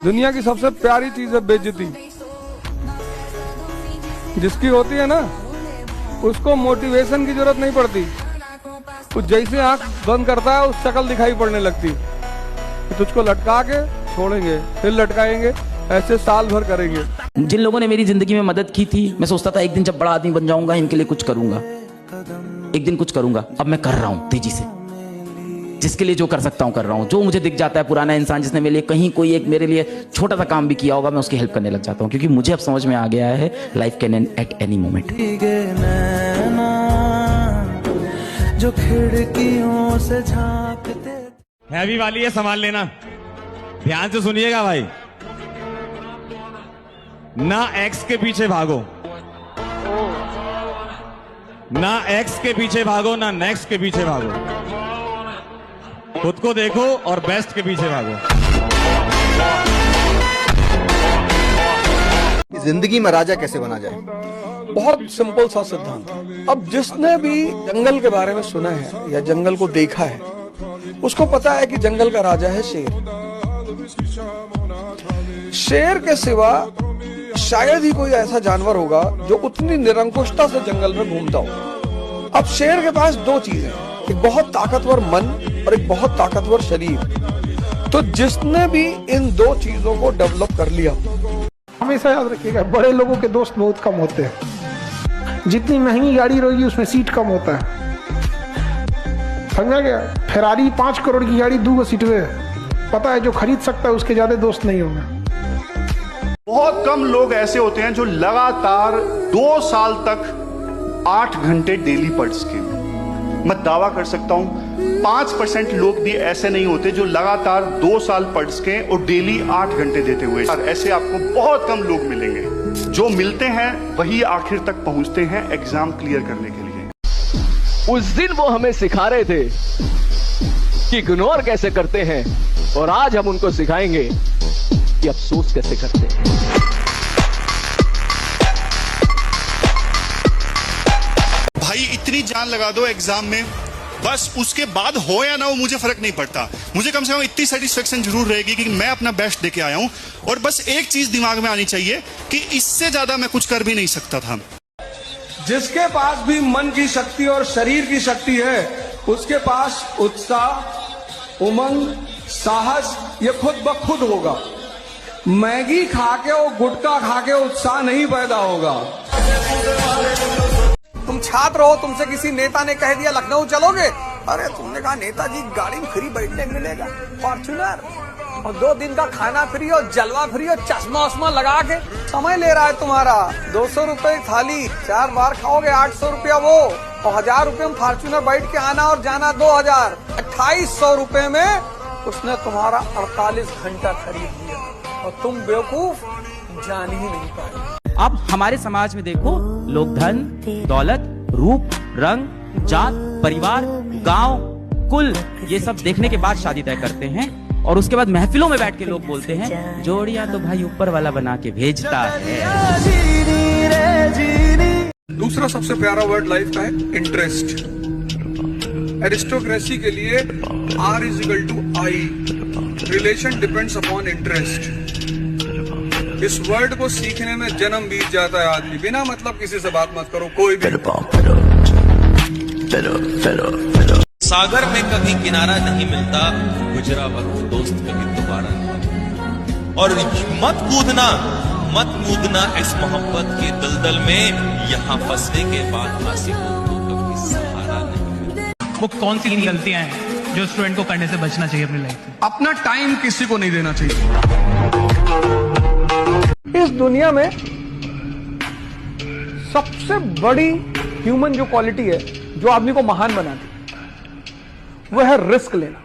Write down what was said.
दुनिया की सबसे प्यारी चीज है बेइज्जती। जिसकी होती है ना उसको मोटिवेशन की जरूरत नहीं पड़ती। वो जैसे आंख बंद करता है उस शक्ल दिखाई पड़ने लगती। तुझको लटका के छोड़ेंगे, फिर लटकाएंगे, ऐसे साल भर करेंगे। जिन लोगों ने मेरी जिंदगी में मदद की थी, मैं सोचता था एक दिन जब बड़ा आदमी बन जाऊंगा इनके लिए कुछ करूंगा, एक दिन कुछ करूंगा। अब मैं कर रहा हूं तेजी से, जिसके लिए जो कर सकता हूं कर रहा हूं। जो मुझे दिख जाता है पुराना इंसान जिसने मेरे लिए कहीं कोई एक मेरे लिए छोटा सा काम भी किया होगा, मैं उसकी हेल्प करने लग जाता हूं, क्योंकि मुझे अब समझ में आ गया है life can and at any moment. जो खिड़कियों से झांकते हैवी वाली है, संभाल लेना, ध्यान से सुनिएगा भाई। ना एक्स के पीछे भागो, ना एक्स के पीछे भागो, ना नेक्स्ट के पीछे भागो। खुद को देखो और बेस्ट के पीछे भागो। जिंदगी में राजा कैसे बना जाए? बहुत सिंपल सा सिद्धांत। अब जिसने भी जंगल के बारे में सुना है या जंगल को देखा है, उसको पता है कि जंगल का राजा है शेर। शेर के सिवा शायद ही कोई ऐसा जानवर होगा जो उतनी निरंकुशता से जंगल में घूमता हो। अब शेर के पास दो चीजें, एक बहुत ताकतवर मन और एक बहुत ताकतवर शरीर। तो जिसने भी इन दो चीजों को डेवलप कर लिया, हमेशा याद रखिएगा, बड़े लोगों के दोस्त बहुत कम होते हैं। जितनी महंगी गाड़ी रहेगी उसमें सीट कम होता है, समझा गया? फेरारी 5 करोड़ की गाड़ी 2 सीट में, पता है जो खरीद सकता है उसके ज्यादा दोस्त नहीं होंगे। बहुत कम लोग ऐसे होते हैं जो लगातार 2 साल तक 8 घंटे डेली पढ़ सके। मैं दावा कर सकता हूं 5% लोग भी ऐसे नहीं होते जो लगातार 2 साल पढ़ सके और डेली 8 घंटे देते हुए। ऐसे आपको बहुत कम लोग मिलेंगे। जो मिलते हैं वही आखिर तक पहुंचते हैं एग्जाम क्लियर करने के लिए। उस दिन वो हमें सिखा रहे थे कि इग्नोर कैसे करते हैं, और आज हम उनको सिखाएंगे कि अफसोस कैसे करते हैं। भाई इतनी जान लगा दो एग्जाम में, बस उसके बाद हो या ना हो मुझे फर्क नहीं पड़ता। मुझे कम से कम इतनी सेटिस्फेक्शन जरूर रहेगी कि मैं अपना बेस्ट देके आया हूं। और बस एक चीज दिमाग में आनी चाहिए कि इससे ज्यादा मैं कुछ कर भी नहीं सकता था। जिसके पास भी मन की शक्ति और शरीर की शक्ति है, उसके पास उत्साह, उमंग, साहस ये खुद ब खुद होगा। मैगी खा के और गुटखा खा के उत्साह नहीं पैदा होगा। तुम छात्र हो, तुमसे किसी नेता ने कह दिया लखनऊ चलोगे, अरे तुमने कहा नेताजी गाड़ी में फ्री बैठने मिलेगा, फॉर्च्यूनर, और 2 दिन का खाना फ्री और जलवा फ्री और चश्मा उश्मा लगा के समय ले रहा है तुम्हारा। 200 रुपए थाली, 4 बार खाओगे 800 रुपया वो, और 1000 रुपए में फॉर्च्यूनर बैठ के आना और जाना 2000, 2800 रुपए में उसने तुम्हारा 48 घंटा खरीद लिया, और तुम बेवकूफ जान ही नहीं पाए। अब हमारे समाज में देखो, लोग धन, दौलत, रूप, रंग, जात, परिवार, गांव, कुल ये सब देखने के बाद शादी तय करते हैं, और उसके बाद महफिलों में बैठ के लोग बोलते हैं जोड़ियां तो भाई ऊपर वाला बना के भेजता है। दूसरा सबसे प्यारा वर्ड लाइफ का है इंटरेस्ट। एरिस्टोक्रेसी के लिए R=I, relation depends upon interest. इस वर्ड को सीखने में जन्म बीत जाता है आदमी। बिना मतलब किसी से बात मत करो, कोई भी। सागर में कभी किनारा नहीं मिलता, गुजरा वक्त दोस्त कभी दोबारा नहीं। और मत कूदना इस मोहब्बत के दलदल में, यहाँ फंसने के बाद आसिफों को कभी सहारा नहीं मिलता। वो कौन सी गलतियां हैं जो स्टूडेंट को करने से बचना चाहिए अपनी लाइफ में? अपना टाइम किसी को नहीं देना चाहिए। इस दुनिया में सबसे बड़ी ह्यूमन जो क्वालिटी है, जो आदमी को महान बनाती है, वो है रिस्क लेना।